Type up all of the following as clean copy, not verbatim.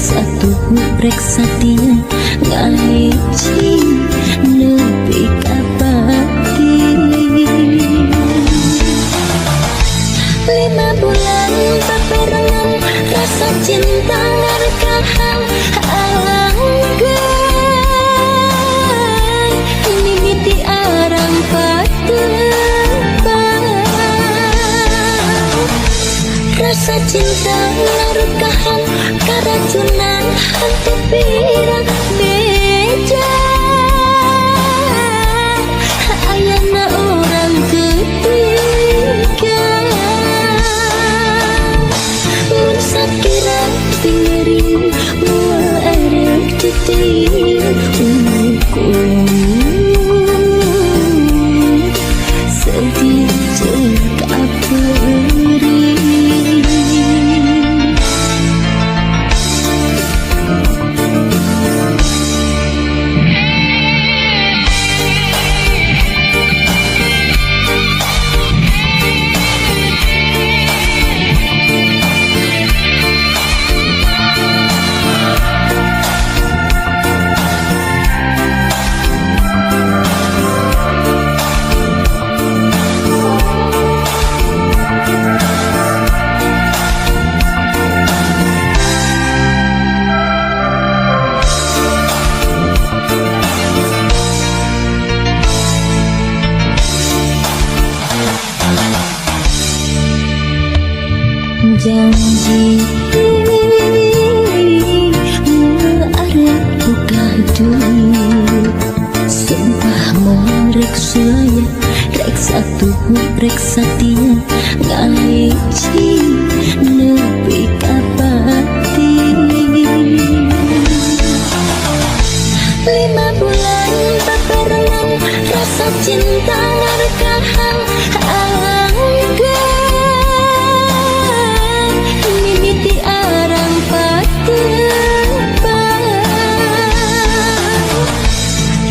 satu rek satia ngaji nepi kapati 5 bulan paperangan rasa cinta ngarekahan anggai mimiti arang patebang rasa cinta ngarekahan keracunan hati pirang beja ayana orang ketiga mun sakira piring mual erek titir umurku sedih cek aperi janji arep buka dulu sumpah mau rek sulaya rek satu rek satia ngaji nepi kapati 5 bulan paperangan rasa cinta ngarekahan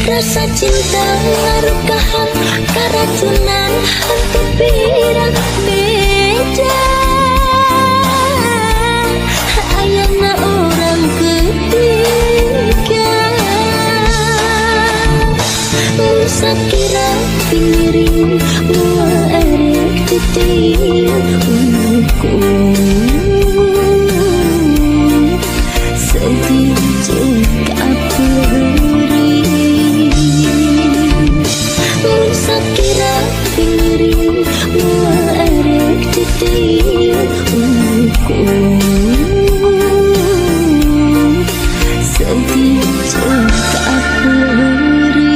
rasa cinta ngarekahan keracunan hati pirang beja ayana orang ketiga sakira piring mual erek titir umurku sedih cek aperi sakira piring mual erek titir umurku sedih cek aperi.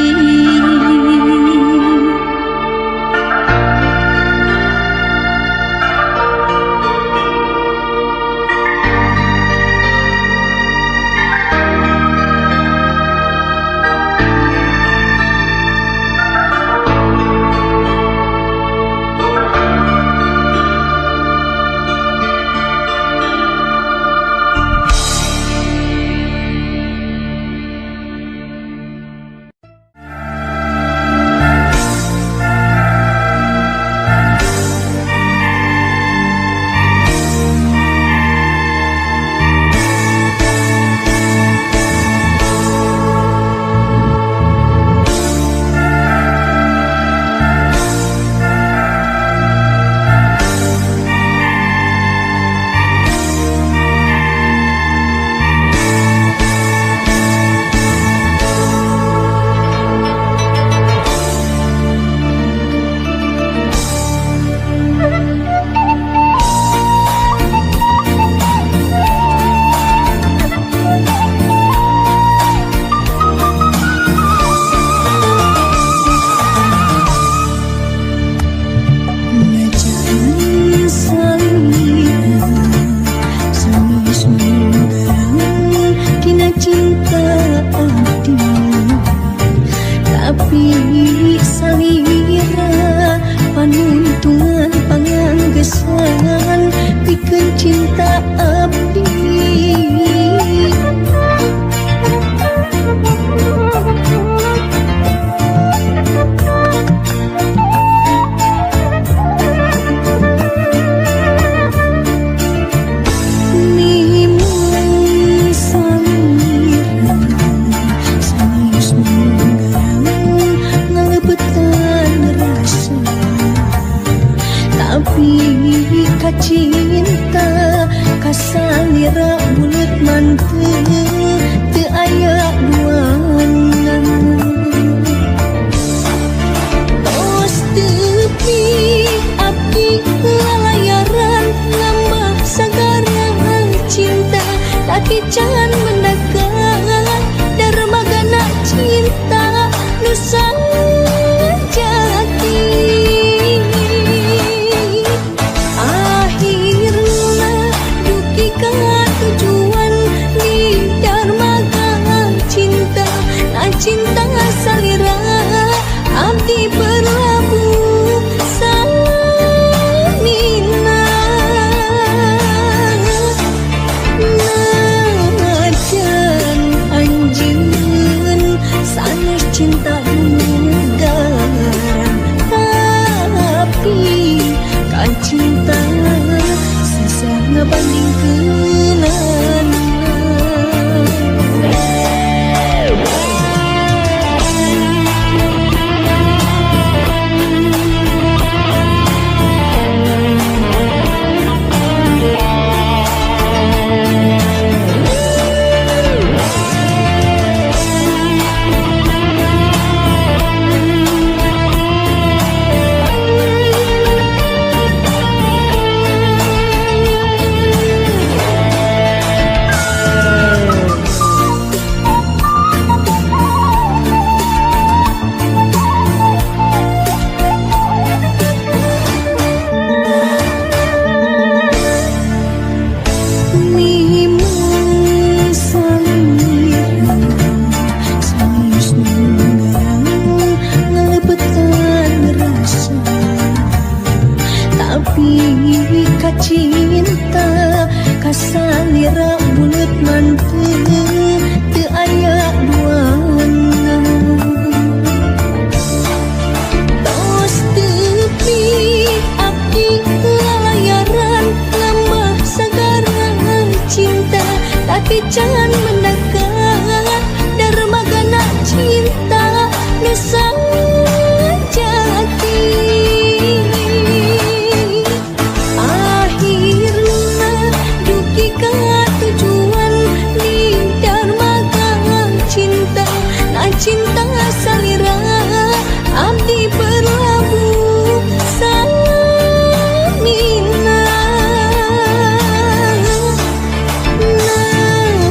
tapi can mendekat dermagana cinta nusa jati. Akhirna duki ka tujuan di dermaga cinta, na cinta salira abdi berlabuh samina. Najan anjeun sanes cinta negara, tapi kan cinta susah ngebandingkeun. Cinta kasalira bulut manteu teu aya duana. Tos tepi abdi lalayaran lemah sagaran cinta, tapi can mendekat dermagana cinta nusa jati. Cinta salira abdi berlabuh samina.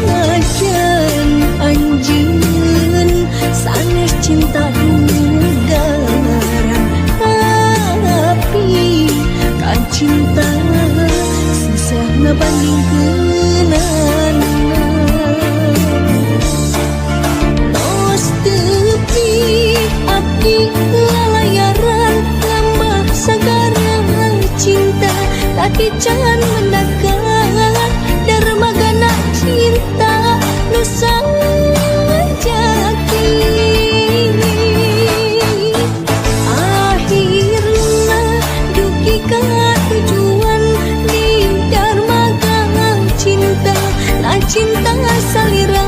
Najan anjeun sanes cinta negara, tapi kan cinta susah ngebandingkeun. Abdi lalayaran lemah sagaran cinta, tapi can mendekat dermagana cinta nusa jati. Akhirna duki ka tujuan di dermaga cinta, na cinta salira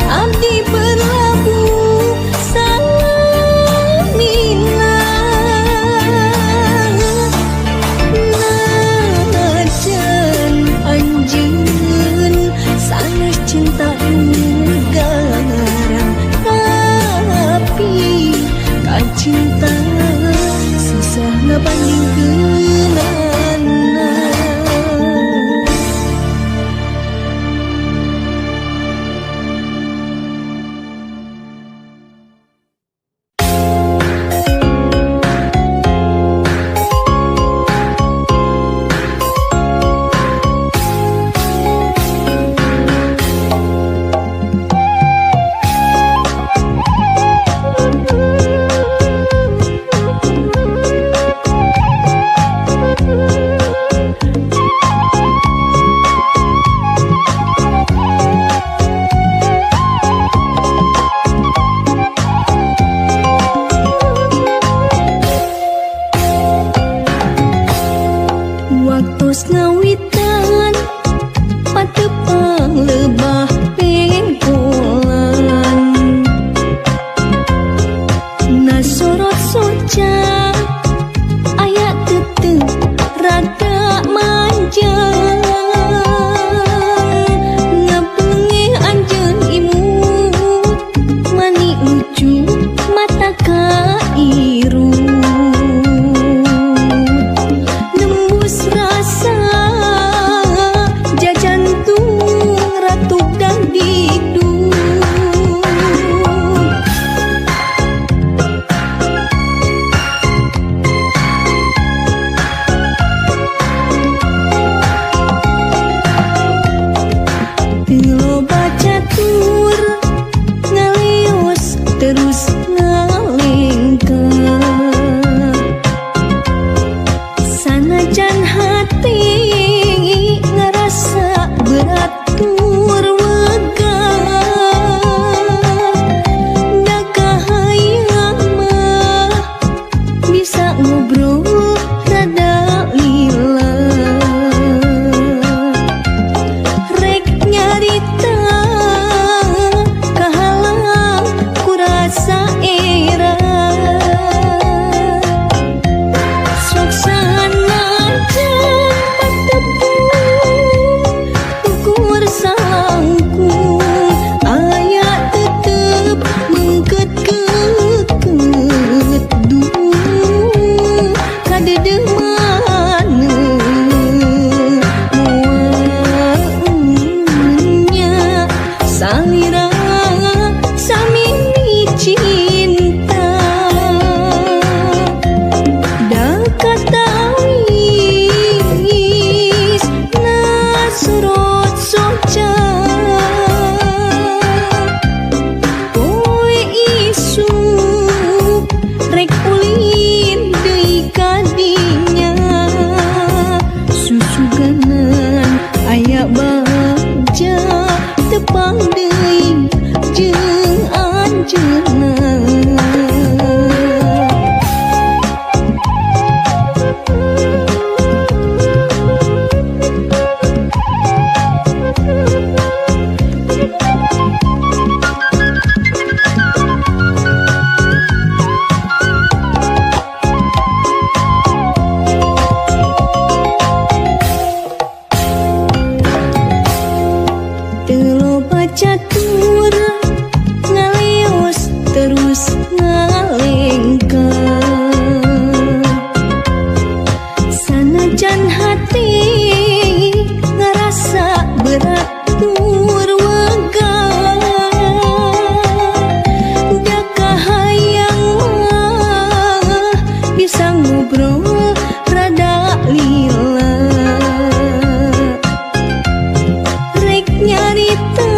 abdi berlabuh samina. Najan anjeun sanes cinta negara, tapi kan cinta susah ngebandingkeun. Teu baca tur ngaleos terus ngalengka sanajan hati ngerasa berat tur wega da kahayang mah bisa ngobrol rada lila rek nyarita kahalang kurasa era sok sanajan patepung ukur salangkung aya tetep mengket-ket duh kadedeh maneunya salira samini cinta da katawis nasurot soca poe isuk rek ulin deui kadinya susuganan aya baja tepang deui jeung anjeunna Teu baca tur ngaleos terus ngalengka sanajan hati ngerasa berat tur wega da kahayang mah bisa ngobrol rada lila rek nyarita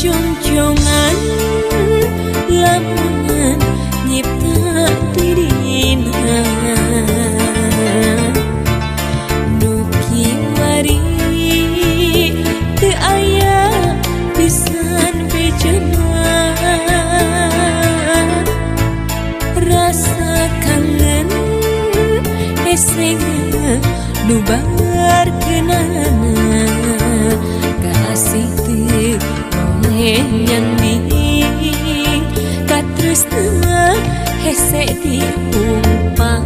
sajongjongan lamungan nyipta dirina nuki mari teu aya pisan bejana rasa kangen esengna nu bangar kenana kasih teu oleh nyanding katresna hese diumpam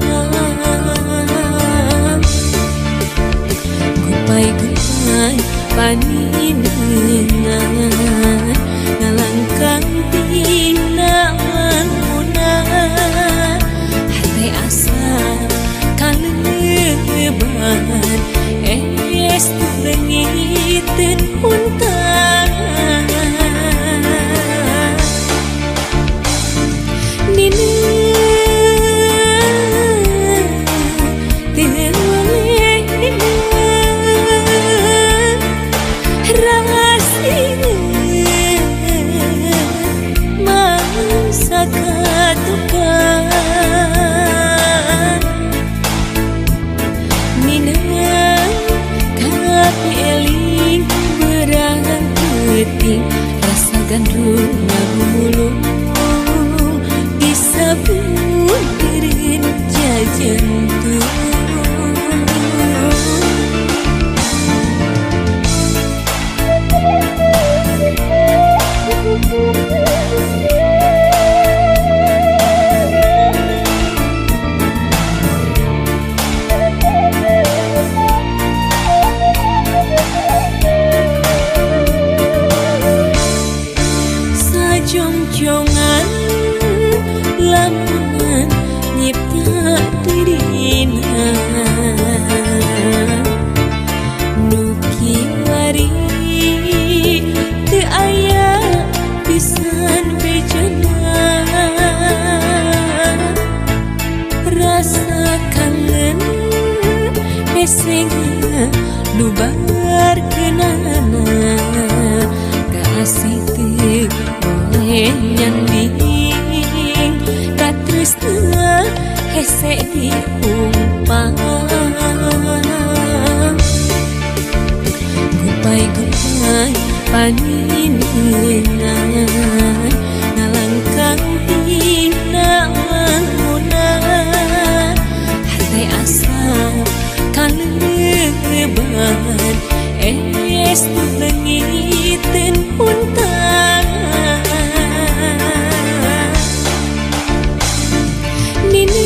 gupay-gupay paninengan ngalangkang pinangunan hate asa kaleban es tu lengiteun untang nina teroleh rasina masa katukan nina eling berang keting rasa gandrung ngagulung disabun dirin jajantung jongjongan lamungan nyipta dirina nuki mari teu aya pisan bejana rasa kangen esengna nu bangar kenana kasih teu oleh nyanding katresna hese diumpam gupay-gupay paninengan ngalangkang pinangunan hate asa kaleban es tu lengiteun untang nina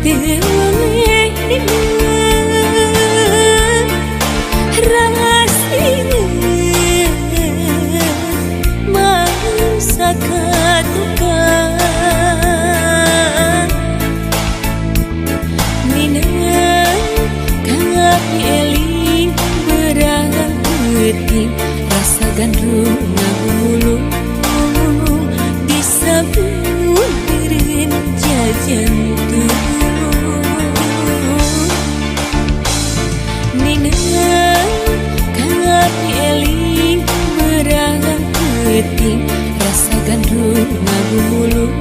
teroleh rasina masa katukan nina eling berang keting rasa gandrung ngagulung disabun dirin jajantung nina eling berang keting rasa gandrung ngagulung